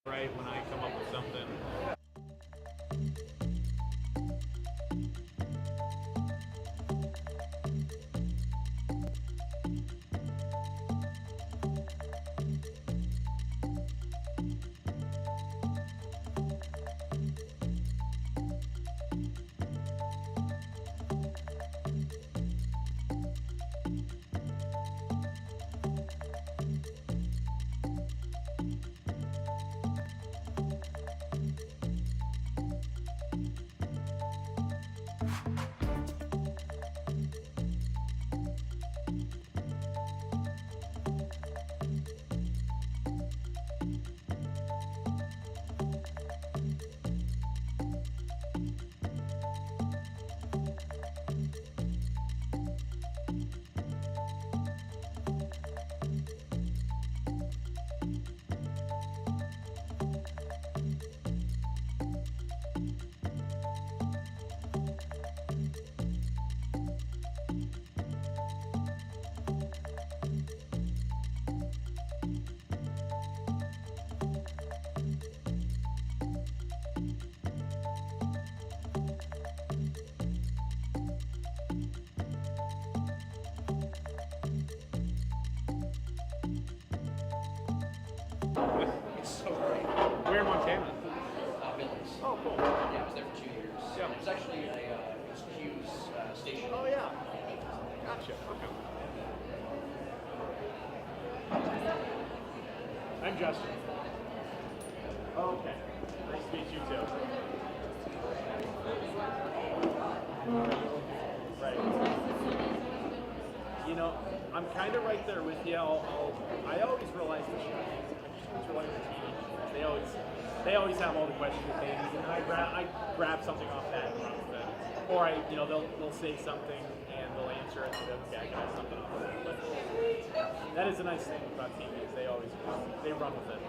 right when I come up with something. So great. Where in Montana? Billings. Oh, cool. Yeah, I was there for 2 years. Yeah. It was actually it was Q's station. Oh, yeah. Gotcha. Okay. I'm Justin. Oh, okay. Nice to meet you too. Right. You know, I'm kind of right there with you. I always realize the they always have all the questions and things, and I grab something off that and run with it. Or they'll say something and they'll answer it and go, okay, I got something off of it. But that is a nice thing about teammates. They run with it.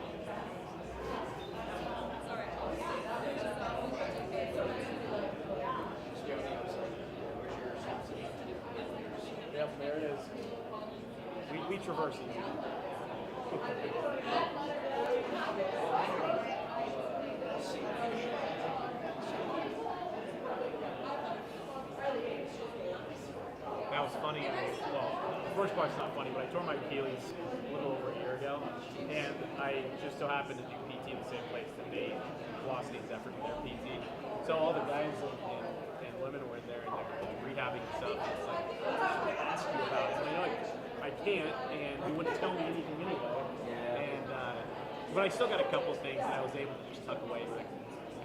Yep, there it is. We traverse it. That was funny. Well, the first part's not funny, but I tore my Achilles a little over a year ago, and I just so happened to do PT in the same place that they Spokane Zephyr did their PT. So all the guys and women were in there and they're rehabbing and stuff. And it's like, I ask you about it. And I know I can't, and you wouldn't tell me anything anyway. And but I still got a couple of things that I was able to just tuck away. Like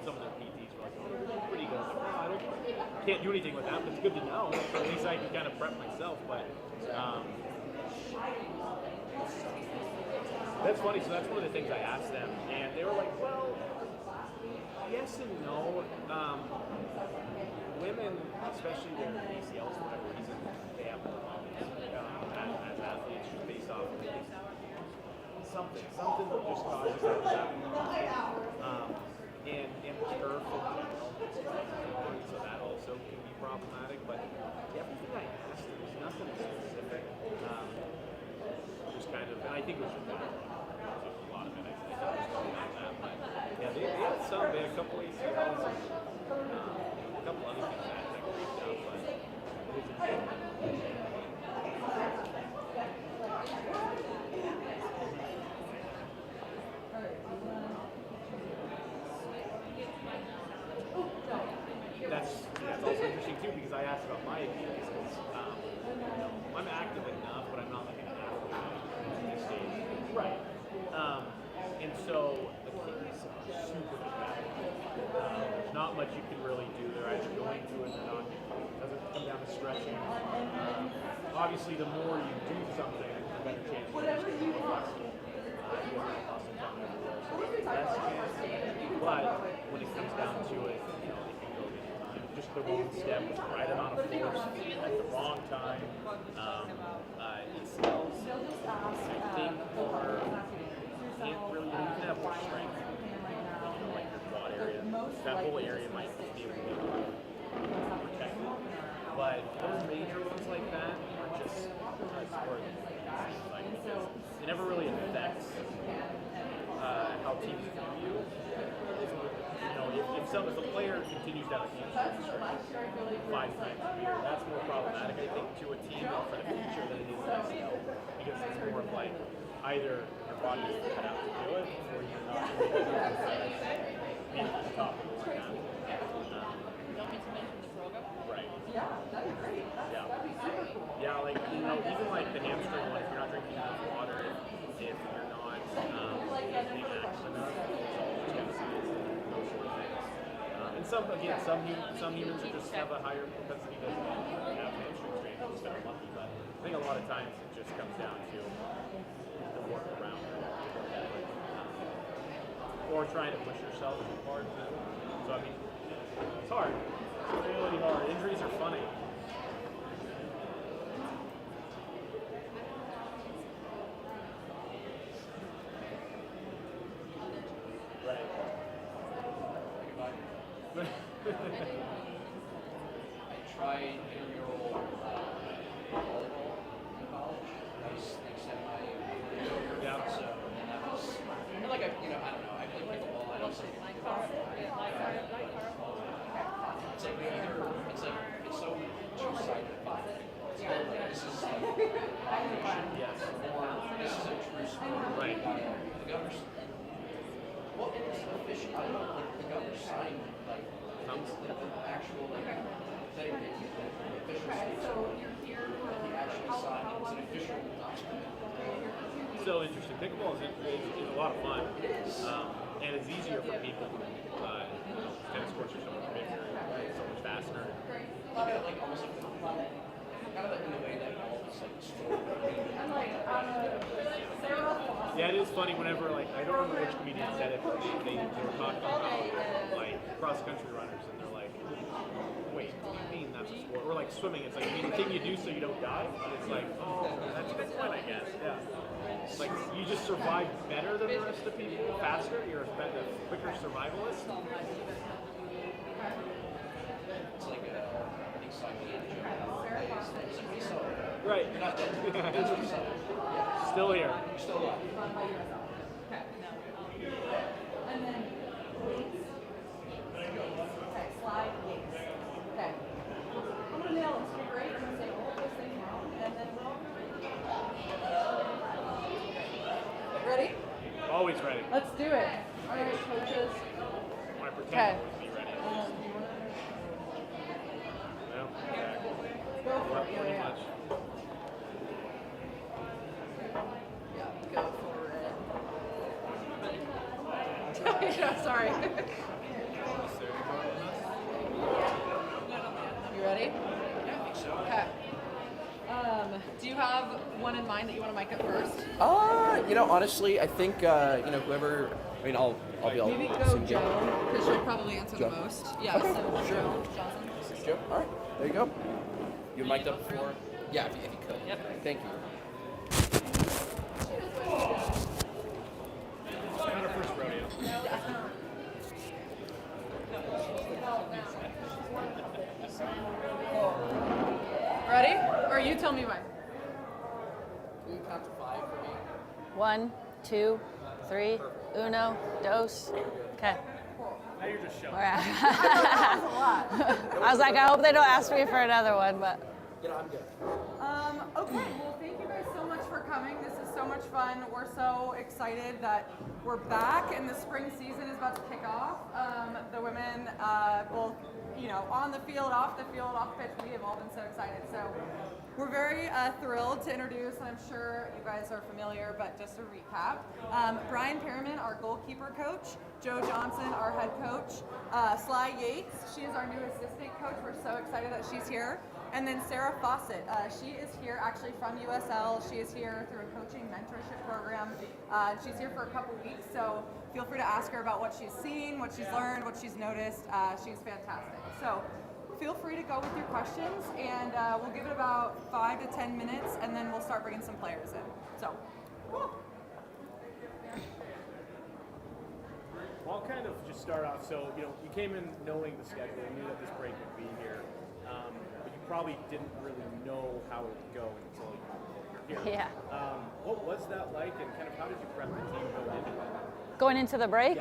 some of their PTs were like, oh, pretty good. Like, I can't do anything with that, but it's good to know. At least I can kind of prep myself. But that's funny. So that's one of the things I asked them, and they were like, well, yes and no. Women, especially their ACLs for whatever reason, they have more problems as athletes just based off of something that just causes them to happen. And turf in general, so that also can be problematic. But everything I asked, there was nothing specific. Just kind of, and I think it was just a lot of it. I think it was going on that. But yeah, they had some. They had a couple ACLs and a couple other things that creeped out. But it was important. That's also interesting too, because I asked about my Achilles because I'm active enough, but I'm not like an athlete at this stage. Right. And so Achilles are super dramatic. There's not much you can really do. They're either going through it or not. It doesn't come down to stretching. Obviously, the more you do something, the better chance you have to be flexible. You don't have muscle tone everywhere, so less chance. But when it comes down to it, they can go anytime. Just the wrong step with the right amount of force at the wrong time. It smells, I think, or can't really, you can have more strength, like your quad area. That whole area might be able to be protected. But those major ones like that are just sport. Like, it never really affects how teams view you. if the player continues to have a hamstring strain 5 times a year, that's more problematic, I think, to a team for the future than it is an ACL, because it's more of like either your body is cut out to do it, or you're not really good at being at the top of the lineup. Don't need to mention the program. Right. Yeah, that'd be great. Yeah. That'd be super cool. Yeah, like, you know, even like the hamstring one, if you're not drinking enough water, if you're not being active enough, it's all just kind of science and those sort of things. And some humans are just have a higher propensity to have hamstring strain, just kind of lucky, but I think a lot of times it just comes down to the work around it. Or trying to push yourself too hard too. So I mean, it's hard. It's really hard. Injuries are funny. Right. I tried intramural volleyball in college. I was like semi-amateur. Yeah. So, and that was, and like, I don't know, I played pickleball. I don't say it's like either, it's so two-sided fight. It's not like this is like competition. Yes. Or this is a true sport. Right. The governor's, well, it's official. I don't know, like the governor's signed like the actual like that it is the official state. So you're here for He actually signed it. It's an official document. So interesting. Pickleball is a lot of fun, and it's easier for people who tennis courts are so much bigger, so much faster. Look at it like almost like kind of like in the way that golf is like sport. I'm like, Sarah. Yeah, it is funny whenever, like, I don't remember which comedian said it, but they were talking about, like, cross-country runners, and they're like, wait, what do you mean that's a sport? Or, like, swimming, it's like, I mean, the thing you do so you don't die? And it's like, oh, that's a good point, I guess, yeah. It's like, you just survive better than the rest of the people, faster, you're a quicker survivalist. It's like I think cycling nowadays. It's like we saw it. Right. You're not dead. That's what you said. Yeah. Still here. You're still alive. And then weights. Okay, slide weights. Okay. I'm gonna nail it straight. I'm gonna say all of those things wrong, and then we'll. Ready? Always ready. Let's do it. All right, coaches. I want to pretend Okay. to be ready. Well, Go for well, it. pretty Yeah. much. Yeah, go for it. Yeah, sorry. You ready? Yeah, I think so. Okay. Do you have one in mind that you want to mic up first? Honestly, I think whoever. I mean, I'll be able Maybe to go sing Joan, because she'll probably answer Joan. the most. Yeah, Okay, so sure. Joan Johnson. This is Joe. All right, there you go. You mic'd up before? Yeah, if you could. Yep. Thank you. Not our first rodeo. Ready? Or you tell me when. Can you count to 5 for me? 1, 2, 3, uno, dos. Okay. Now you're just showing. All right. I was like, I hope they don't ask me for another one, but. I'm good. Okay, well, thank you guys so much for coming. This is so much fun. We're so excited that we're back and the spring season is about to kick off. The women, both, on the field, off the pitch, we have all been so excited. So we're very thrilled to introduce, and I'm sure you guys are familiar, but just to recap, Brian Perriman, our goalkeeper coach, Joe Johnson, our head coach, Sly Yates, she is our new assistant coach. We're so excited that she's here. And then Sarah Fawcett, she is here actually from USL. She is here through a coaching mentorship program. She's here for a couple weeks, so feel free to ask her about what she's seen, what she's learned, what she's noticed. She's fantastic. So feel free to go with your questions, and we'll give it about 5 to 10 minutes, and then we'll start bringing some players in. So, cool. Well, I'll kind of just start off. So, you came in knowing the schedule, you knew that this break would be here, but you probably didn't really know how it would go until you're here. Yeah. What was that like, and kind of how did you prep the team going into it? Going into the break?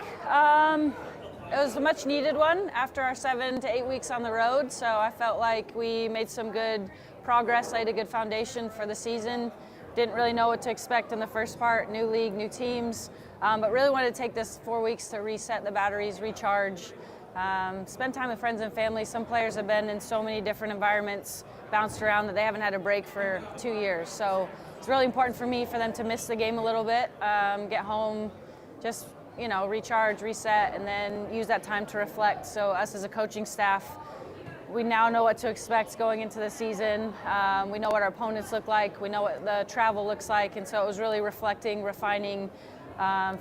It was a much needed one after our 7 to 8 weeks on the road. So I felt like we made some good progress, laid a good foundation for the season. Didn't really know what to expect in the first part, new league, new teams, but really wanted to take this 4 weeks to reset the batteries, recharge, spend time with friends and family. Some players have been in so many different environments, bounced around, that they haven't had a break for 2 years. So it's really important for me for them to miss the game a little bit, get home, just recharge, reset, and then use that time to reflect. So us as a coaching staff, we now know what to expect going into the season. We know what our opponents look like. We know what the travel looks like. And so it was really reflecting, refining,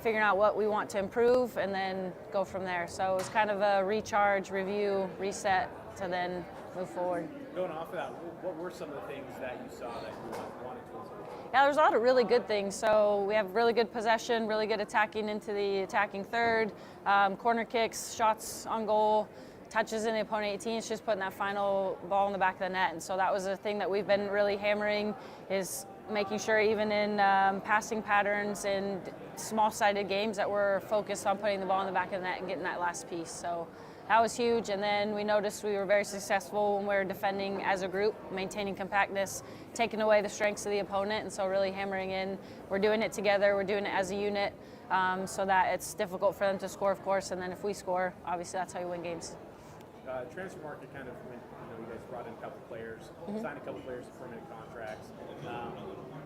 figuring out what we want to improve, and then go from there. So it was kind of a recharge, review, reset to then move forward. Going off of that, what were some of the things that you saw that you wanted to improve? Yeah, there's a lot of really good things. So we have really good possession, really good attacking into the attacking third, corner kicks, shots on goal, touches in the opponent 18. It's just putting that final ball in the back of the net. And so that was a thing that we've been really hammering, is making sure even in passing patterns and small-sided games that we're focused on putting the ball in the back of the net and getting that last piece. So that was huge. And then we noticed we were very successful when we were defending as a group, maintaining compactness, taking away the strengths of the opponent. And so really hammering in, we're doing it together, we're doing it as a unit, so that it's difficult for them to score, of course. And then if we score, obviously that's how you win games. Transfer market kind of went, you guys brought in a couple players, signed a couple players to permanent contracts.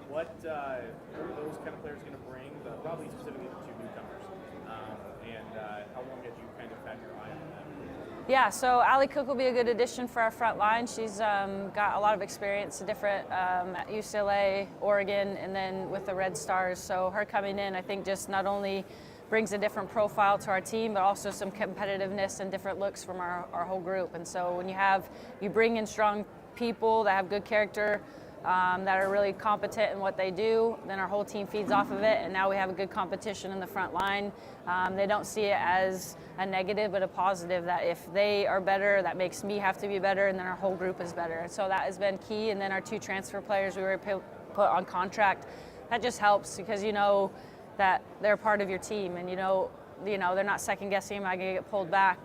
What are those kind of players going to bring, probably specifically the two newcomers? And how long have you kind of had your eye on them? Yeah, so Allie Cook will be a good addition for our front line. She's got a lot of experience, different at UCLA, Oregon, and then with the Red Stars. So her coming in, I think, just not only brings a different profile to our team, but also some competitiveness and different looks from our whole group. And so when you bring in strong people that have good character, that are really competent in what they do, then our whole team feeds off of it, and now we have a good competition in the front line. They don't see it as a negative, but a positive, that if they are better, that makes me have to be better, and then our whole group is better. So that has been key. And then our two transfer players we were put on contract, that just helps, because you know that they're part of your team, and you know they're not second guessing, am I going to get pulled back?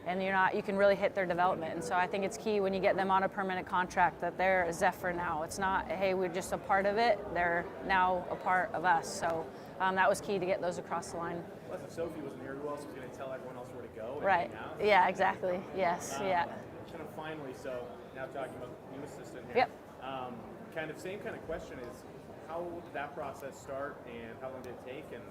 And you can really hit their development. And so I think it's key when you get them on a permanent contract that they're a Zephyr now. It's not, hey, we're just a part of it. They're now a part of us. So that was key to get those across the line. Plus, if Sophie wasn't here, who else was going to tell everyone else where to go? Right. Yeah, exactly. Yes. Yeah. Kind of finally, so now talking about new assistant Yep. here. Kind of same kind of question is, how did that process start, and how long did it take, and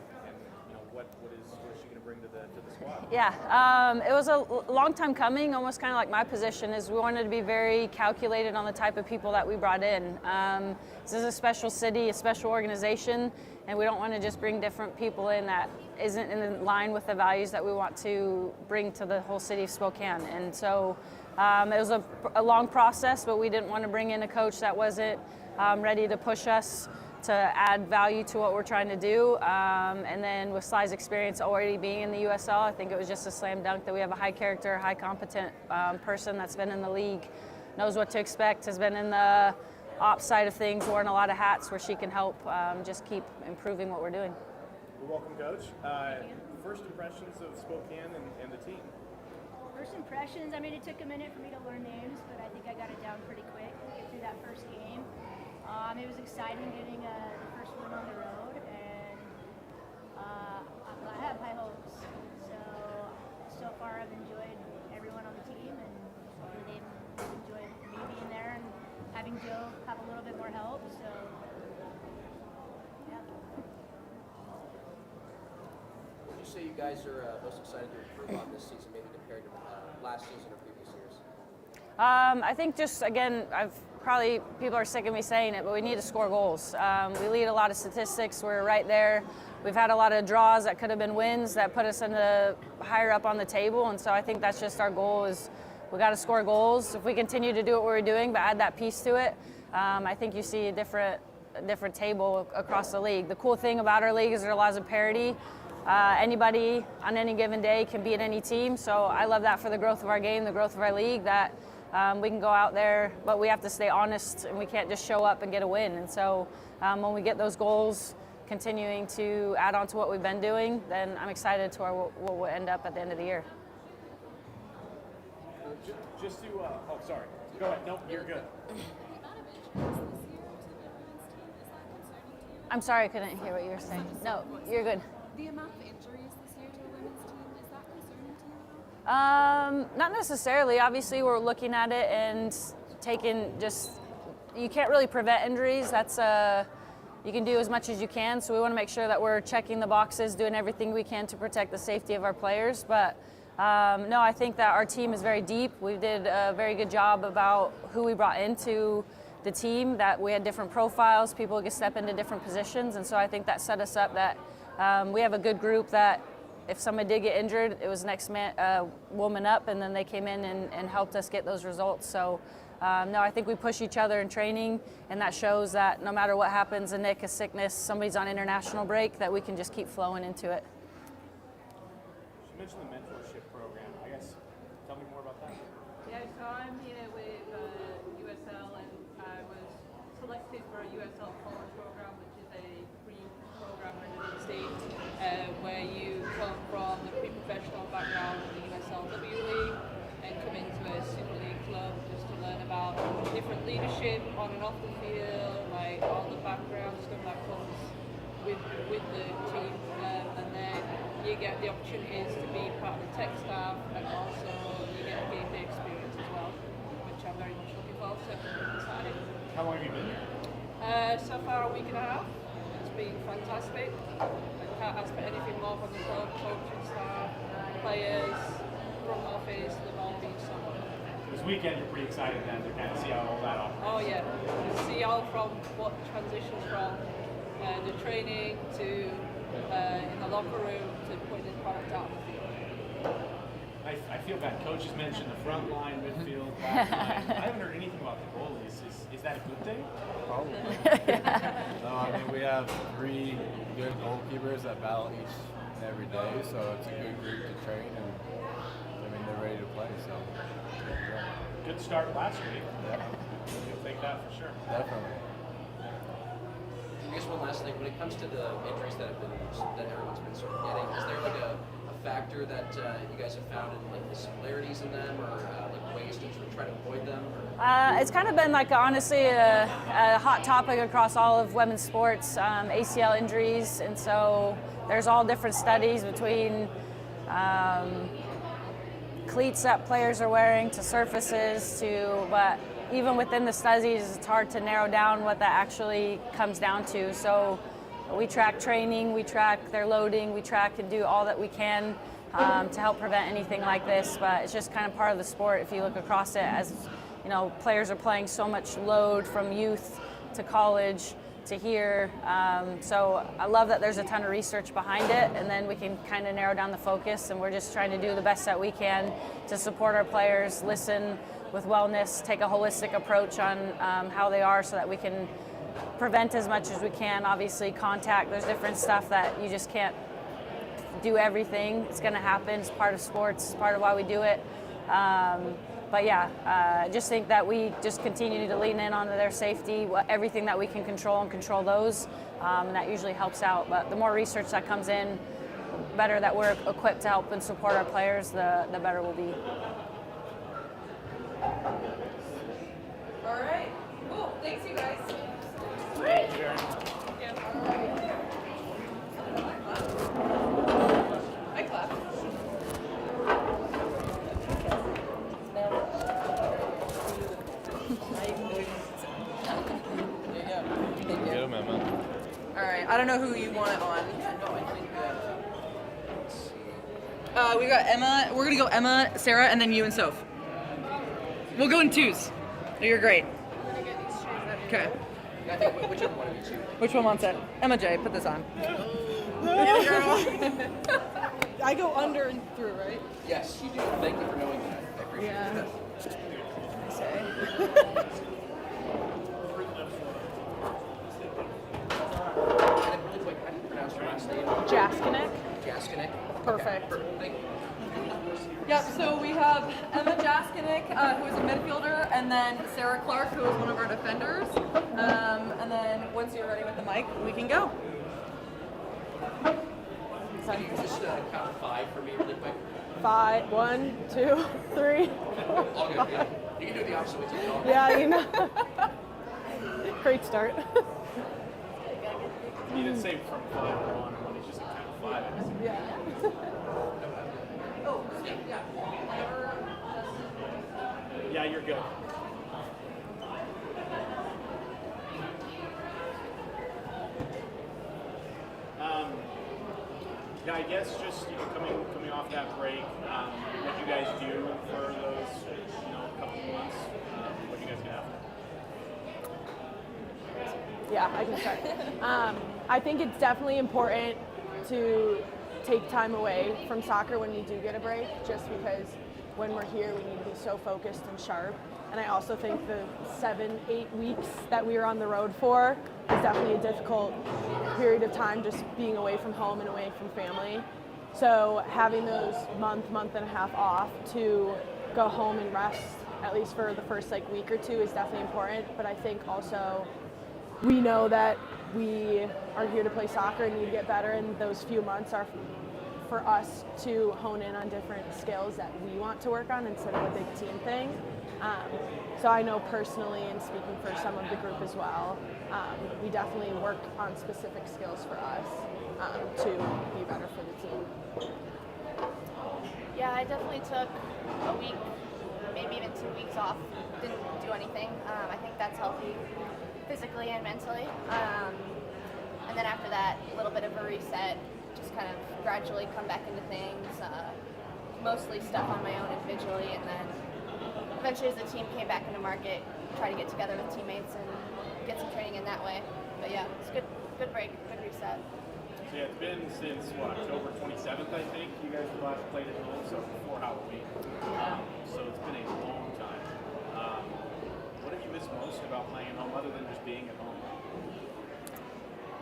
what is she going to bring to the squad? Yeah, it was a long time coming, almost kind of like my position, is we wanted to be very calculated on the type of people that we brought in. This is a special city, a special organization, and we don't want to just bring different people in that isn't in line with the values that we want to bring to the whole city of Spokane. And so it was a long process, but we didn't want to bring in a coach that wasn't ready to push us to add value to what we're trying to do. And then with Sly's experience already being in the USL, I think it was just a slam dunk that we have a high character, high competent person that's been in the league, knows what to expect, has been in the ops side of things, worn a lot of hats where she can help just keep improving what we're doing. Well, welcome, Coach. First impressions of Spokane and the team? First impressions, I mean, it took a minute for me to learn names, but I think I got it down pretty quick, get through that first game. It was exciting getting the first win on the road, and I have high hopes. So far I've enjoyed everyone on the team, and hopefully they've enjoyed me being there and having Joe have a little bit more help. So, yeah. Would you say you guys are most excited to improve on this season, maybe compared to last season or previous years? I think just, again, people are sick of me saying it, but we need to score goals. We lead a lot of statistics. We're right there. We've had a lot of draws that could have been wins that put us higher up on the table, and so I think that's just our goal, is we got to score goals. If we continue to do what we're doing, but add that piece to it, I think you see a different table across the league. The cool thing about our league is there are lots of parity. Anybody on any given day can beat any team, so I love that for the growth of our game, the growth of our league, that we can go out there, but we have to stay honest, and we can't just show up and get a win. And so when we get those goals, continuing to add on to what we've been doing, then I'm excited to what we'll end up at the end of the year. Just to, oh, sorry. Go ahead. Nope, you're good. I'm sorry, I couldn't hear what you were saying. No, you're good. The amount of injuries this year to a women's team, is that concerning to you at all? Not necessarily. Obviously, we're looking at it and taking you can't really prevent injuries. That's you can do as much as you can. So we want to make sure that we're checking the boxes, doing everything we can to protect the safety of our players. But no, I think that our team is very deep. We did a very good job about who we brought into the team, that we had different profiles, people could step into different positions. And so I think that set us up that we have a good group that if somebody did get injured, it was next woman up, and then they came in and helped us get those results. So no, I think we push each other in training, and that shows that no matter what happens, a nick, a sickness, somebody's on international break, that we can just keep flowing into it. You mentioned the mentorship program. I guess, tell me more about that. Yeah, so I'm here with USL, and I was selected for a USL college program, which is a pre-program residency where you come from the pre-professional background of the USLW League and come into a Super League club just to learn about different leadership on and off the field, like all the background stuff that comes with the team, and then you get the opportunities to be part of the tech staff, and also you get game day experience as well, which I'm very much looking forward to. Excited. How long have you been here? So far a week and a half. It's been fantastic. I can't ask for anything more from the club, coaching staff, players, front office. They've all been so good. This weekend, you're pretty excited then to kind of see how all that operates. Oh yeah, see all from what transitions from the training to in the locker room to putting the product out on the field. I feel bad. Coaches mentioned the front line, midfield, back line. I haven't heard anything about the goalies. Is that a good thing? Probably. No, I mean, we have 3 good goalkeepers that battle each and every day, so it's a good group to train, and I mean, they're ready to play, so yeah. Good start last week. Yeah. You'll take that for sure. Definitely. I guess one last thing, when it comes to the injuries that everyone's been sort of getting, is there like a factor that you guys have found in like the similarities in them, or like ways to sort of try to avoid them? It's kind of been like honestly a hot topic across all of women's sports, ACL injuries, and so there's all different studies between cleats that players are wearing to surfaces but even within the studies, it's hard to narrow down what that actually comes down to. So we track training, we track their loading, we track and do all that we can to help prevent anything like this. But it's just kind of part of the sport if you look across it, as you know, players are playing so much load from youth to college to here. So I love that there's a ton of research behind it, and then we can kind of narrow down the focus, and we're just trying to do the best that we can to support our players, listen with wellness, take a holistic approach on how they are so that we can prevent as much as we can. Obviously, contact, there's different stuff that you just can't do everything. It's going to happen. It's part of sports. It's part of why we do it. But yeah, I just think that we just continue to lean in on their safety, everything that we can control, and control those, and that usually helps out. But the more research that comes in, the better that we're equipped to help and support our players, the better we'll be. All right. Cool. Thanks, you guys. Thank you very much. I clap. Get him, Emma. All right. I don't know who you want it on. We got Emma. We're gonna go Emma, Sarah, and then you and Soph. We'll go in twos. You're great. Okay. I think whichever one of you choose. Which one wants it? Emma J, put this on. I go under and through, right? Yes, you do. Thank you for knowing that. I appreciate that. I say. And really quick, how do you pronounce your last name? Jaskinek. Jaskinek? Perfect. Perfect. Thank you. Yep, so we have Emma Jaskinek, who is a midfielder, and then Sarah Clark, who is one of our defenders. And then once you're ready with the mic, we can go. Sorry. Just count 5 for me really quick. 5, 1, 2, 3. All good, yeah. You can do it the opposite way too. No. Yeah, you know. Great start. You didn't say from 5 on when it's just a count of 5. Yeah. Yeah, you're good. Yeah, I guess just coming off that break, what you guys do for those couple of months, what you guys get after? Yeah, I can start. I think it's definitely important to take time away from soccer when we do get a break, just because when we're here, we need to be so focused and sharp. And I also think the 7-8 weeks that we were on the road for is definitely a difficult period of time, just being away from home and away from family. So having those month and a half off to go home and rest, at least for the first week or two, is definitely important. But I think also we know that we are here to play soccer and need to get better, and those few months are for us to hone in on different skills that we want to work on instead of a big team thing. So I know personally, and speaking for some of the group as well, we definitely work on specific skills for us to be better for the team. Yeah, I definitely took a week, maybe even 2 weeks off. Didn't do anything. I think that's healthy physically and mentally. And then after that, a little bit of a reset, just kind of gradually come back into things, mostly stuff on my own individually, and then eventually as the team came back into market, try to get together with teammates and get some training in that way. But yeah, it's a good break, good reset. So yeah, it's been since October 27th, I think. You guys have last played at home, so before Halloween. So it's been a long time. What have you missed most about playing at home, other than just being at home?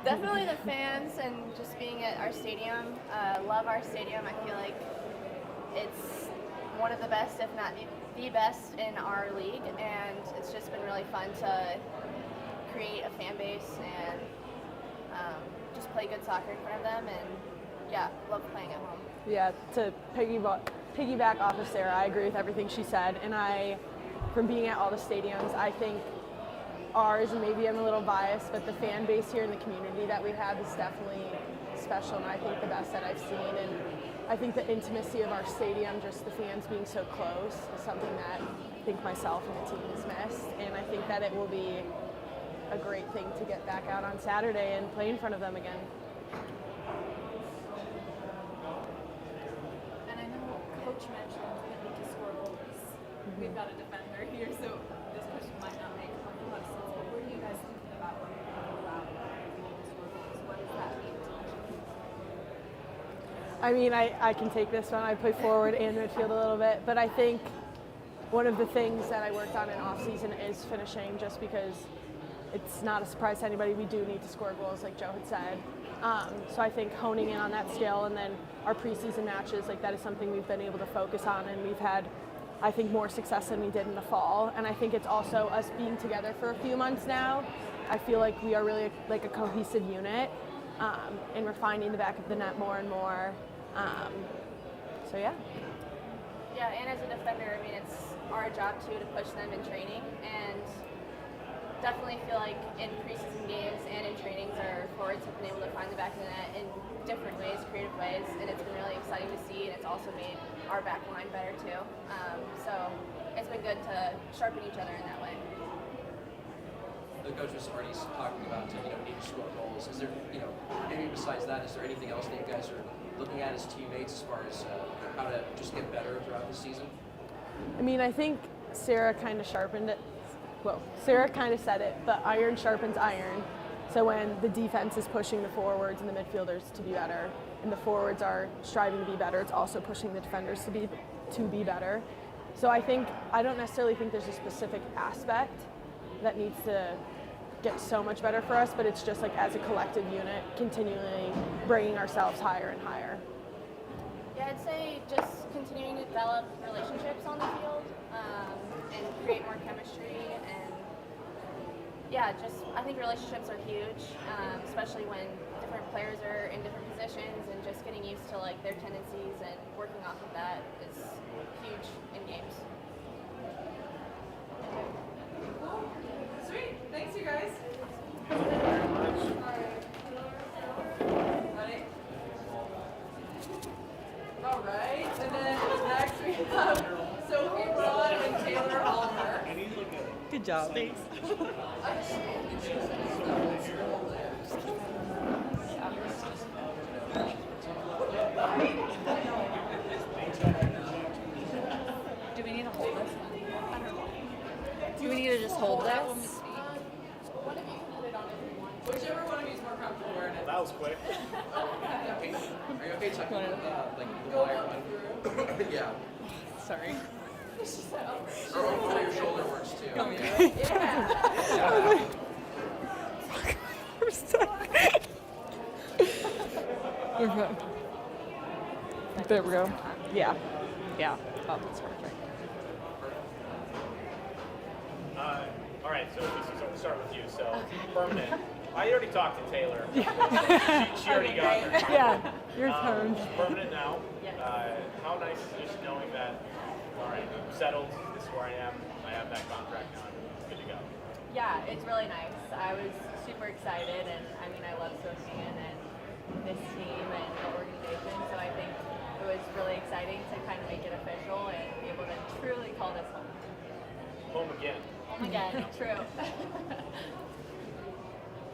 Definitely the fans and just being at our stadium. Love our stadium. I feel like it's one of the best, if not the best in our league, and it's just been really fun to create a fan base and just play good soccer in front of them, and yeah, love playing at home. Yeah, to piggyback off of Sarah, I agree with everything she said, and from being at all the stadiums, I think ours, and maybe I'm a little biased, but the fan base here in the community that we have is definitely special, and I think the best that I've seen. And I think the intimacy of our stadium, just the fans being so close, is something that I think myself and the team has missed. And I think that it will be a great thing to get back out on Saturday and play in front of them again. And I know Coach mentioned we need to score goals. We've got a defender here, so this question might not make a whole lot of sense, but what are you guys thinking about when you go out and we need to score goals? What does that mean to you? I mean, I can take this one. I play forward and midfield a little bit, but I think one of the things that I worked on in off season is finishing, just because it's not a surprise to anybody. We do need to score goals, like Joe had said. So I think honing in on that skill, and then our preseason matches, that is something we've been able to focus on, and we've had, I think, more success than we did in the fall. And I think it's also us being together for a few months now. I feel like we are really a cohesive unit, and we're finding the back of the net more and more. So yeah. Yeah, and as a defender, I mean, it's our job too to push them in training, and definitely feel like in preseason games and in trainings, our forwards have been able to find the back of the net in different ways, creative ways, and it's been really exciting to see, and it's also made our back line better too. So it's been good to sharpen each other in that way. The coach was already talking about need to score goals. Is there, maybe besides that, is there anything else that you guys are looking at as teammates as far as how to just get better throughout the season? I mean, I think Sarah kind of sharpened it. Well, Sarah kind of said it, but iron sharpens iron. So when the defense is pushing the forwards and the midfielders to be better, and the forwards are striving to be better, it's also pushing the defenders to be better. So I don't necessarily think there's a specific aspect that needs to get so much better for us, but it's just as a collective unit, continually bringing ourselves higher and higher. Yeah, I'd say just continuing to develop relationships on the field, and create more chemistry, and yeah, I think relationships are huge, especially when different players are in different positions, and just getting used to like their tendencies and working off of that is huge in games. Cool. Sweet. Thanks, you guys. Ready? All right. And then next we have Sophie Braun and Taylor Hallmark. Good job. Thanks. Do we need to hold this? Do we need to just hold this? Whichever one of you is more comfortable wearing it. That was quick. Are you okay tucking like the Go wire up on? through. Yeah. Sorry. Or over your shoulder works too. Yeah. We're stuck. We're fine. There we go. Yeah. Yeah. Oh, that's perfect. All right, so we'll start with you. So permanent. I already talked to Taylor. She already got her. Yeah. Your turn. Permanent now. How nice is it just knowing that? All right, I'm settled. This is where I am. I have that contract now. I'm good to go. Yeah, it's really nice. I was super excited, and I mean, I love Spokane and this team and the organization, so I think it was really exciting to kind of make it official and be able to truly call this home. Home again. Home again, true.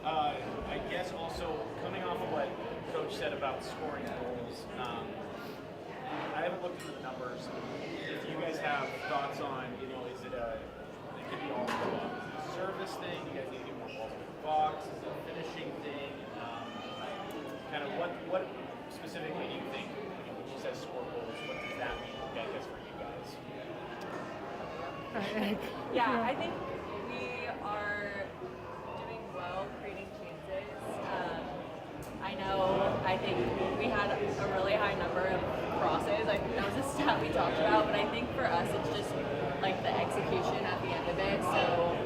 I guess also coming off of what Coach said about scoring goals, I haven't looked into the numbers. If you guys have thoughts on, is it it could be all a service thing? You guys need to get more balls in the box? Is it a finishing thing? Kind of what specifically do you think when you says score goals? What does that mean? I guess for you guys. Yeah, I think we are doing well creating chances. I think we had a really high number of crosses. I think that was a stat we talked about, but I think for us it's just like the execution at the end of it. So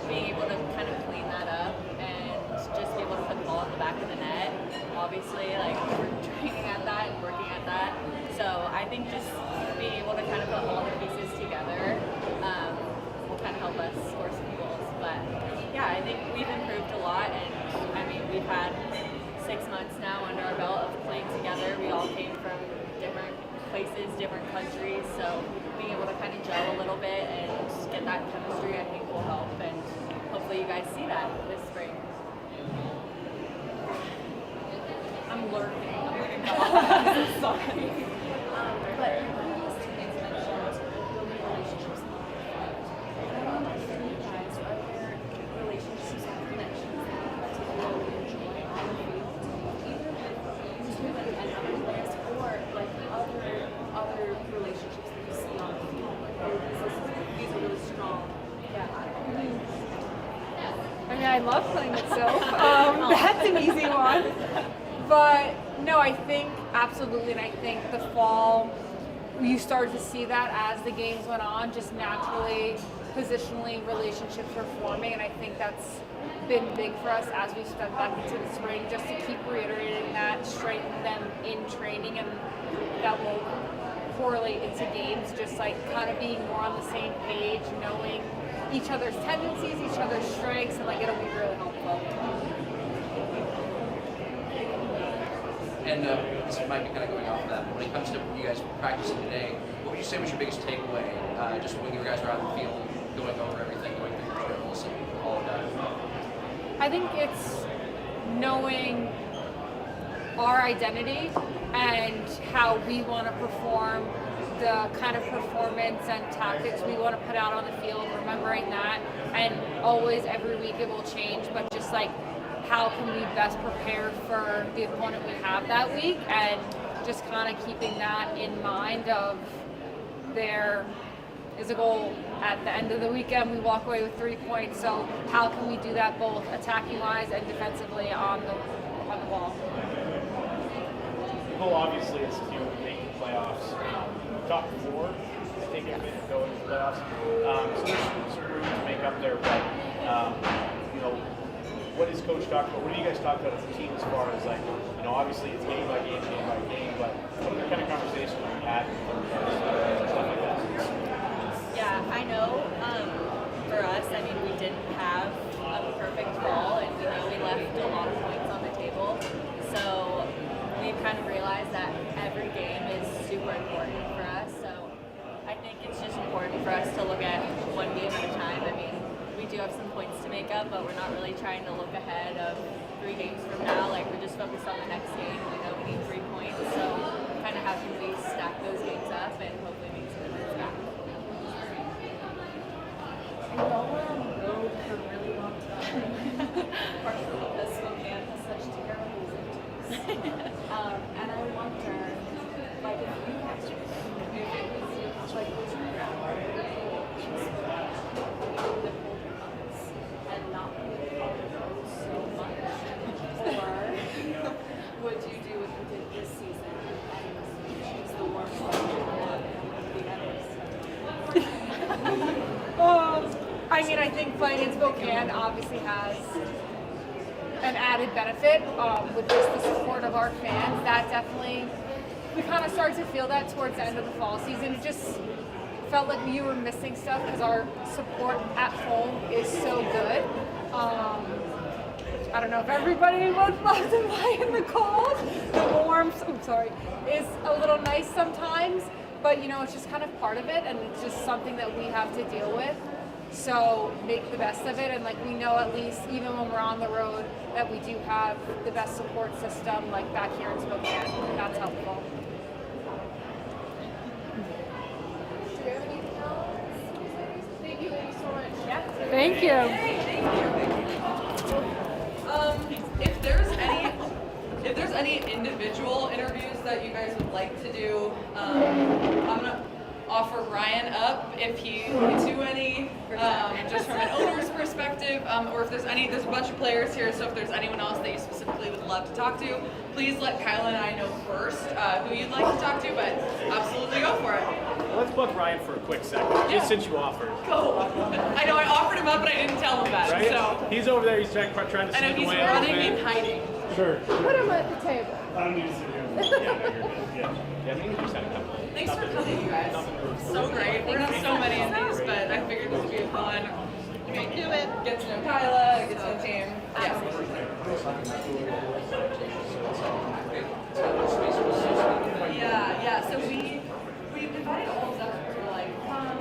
being able to kind of clean that up and just be able to put the ball in the back of the net. Obviously, like we're training at that and working at that. So I think just being able to kind of put all the pieces together will kind of help us score some goals. But yeah, I think we've improved a lot, and I mean we've had 6 months now under our belt of playing together. We all came from different places, different countries, so being able to kind of gel a little bit and get that chemistry I think will help, and hopefully you guys see that this spring. I'm lurking. Sorry. But your previous teammates mentioned building relationships in the field. I don't know for you guys, are there relationships and connections that you particularly enjoy on the field, either with you and other players, or like other relationships that you see on the field? Like, oh, these are really strong. Yeah. I mean, I love playing with Soph. That's an easy one. But no, I think absolutely, and I think the fall you started to see that as the games went on, just naturally, positionally, relationships were forming, and I think that's been big for us as we step back into the spring, just to keep reiterating that, strengthen them in training, and that will correlate into games, just like kind of being more on the same page, knowing each other's tendencies, each other's strengths, and like it'll be really helpful. And this might be kind of going off of that, but when it comes to you guys practicing today, what would you say was your biggest takeaway, just when you guys were out in the field, going over everything, going through your drills and all of that? I think it's knowing our identity and how we want to perform, the kind of performance and tactics we want to put out on the field, remembering that, and always every week it will change, but just like how can we best prepare for the opponent we have that week, and just kind of keeping that in mind of there is a goal at the end of the weekend, we walk away with 3 points, so how can we do that both attacking wise and defensively on the ball. The goal obviously is to make the playoffs. Top 4, I think, if we go into the playoffs. So there's some room to make up there, but what is as coach talked about, what do you guys talk about as a team as far as like, you know, obviously it's game by game, but what kind of conversations have you had and stuff like that? Yeah, I know. For us, I mean, we didn't have a perfect fall, and you know, we left a lot of points on the table. So we've kind of realized that every game is super important for us. So I think it's just important for us to look at one game at a time. I mean, we do have some points to make up, but we're not really trying to look ahead of 3 games from now. Like, we're just focused on the next game. We know we need 3 points, so kind of how can we stack those games up and hopefully make some wins back. And y'all were on the road for a really long time, partially because Spokane has such terrible winters. And I wonder, like, if you had to, if it was like would you rather just the colder months and not be on the road so much, or would you do what you did this season and choose the warm weather and the others? I mean, I think playing in Spokane obviously has an added benefit with just the support of our fans. That definitely, we kind of started to feel that towards the end of the fall season. It just felt like we were missing stuff because our support at home is so good. I don't know if everybody would love to play in the cold. The warmth, is a little nice sometimes, but you know, it's just kind of part of it, and it's just something that we have to deal with. So make the best of it, and like we know at least even when we're on the road that we do have the best support system like back here in Spokane. That's helpful. Do we have anything else? Thank you ladies so much. Yeah. Thank you. If there's any individual interviews that you guys would like to do, I'm gonna offer Ryan up if he would do any, just from an owner's perspective, or if there's a bunch of players here, so if there's anyone else that you specifically would love to talk to, please let Kyle and I know first who you'd like to talk to, but absolutely go for it. Well, let's book Ryan for a quick second, just since you offered. Cool. I know I offered him up, but I didn't tell him that. Right? So He's over there, he's trying to I know sneak he's away running a little and bit. hiding. Sure. Put him at the table. I don't need to sit here. Yeah, no, you're good. Yeah. Yeah, I think we just had a couple. Thanks for coming, you guys. So great. We're not so many of these, but I figured this would be fun. Do it. Get to know Kyla, get to know the team. Yeah. So we invited all of us to like come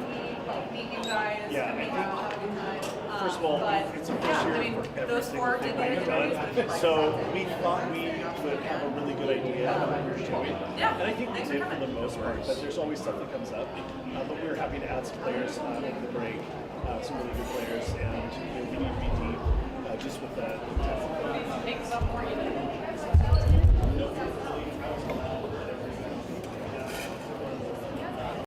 meet you guys. Yeah, come out, have a good time. First of all, but, it's a first year I mean, for every those single 4 thing did we've the done. So we thought we would have a really good idea of what we're doing. Yeah. And I think we did for the most part, but there's always stuff that comes up. But we were happy to add some players over the break, some really good players, and we need to be deep just with the Make some more even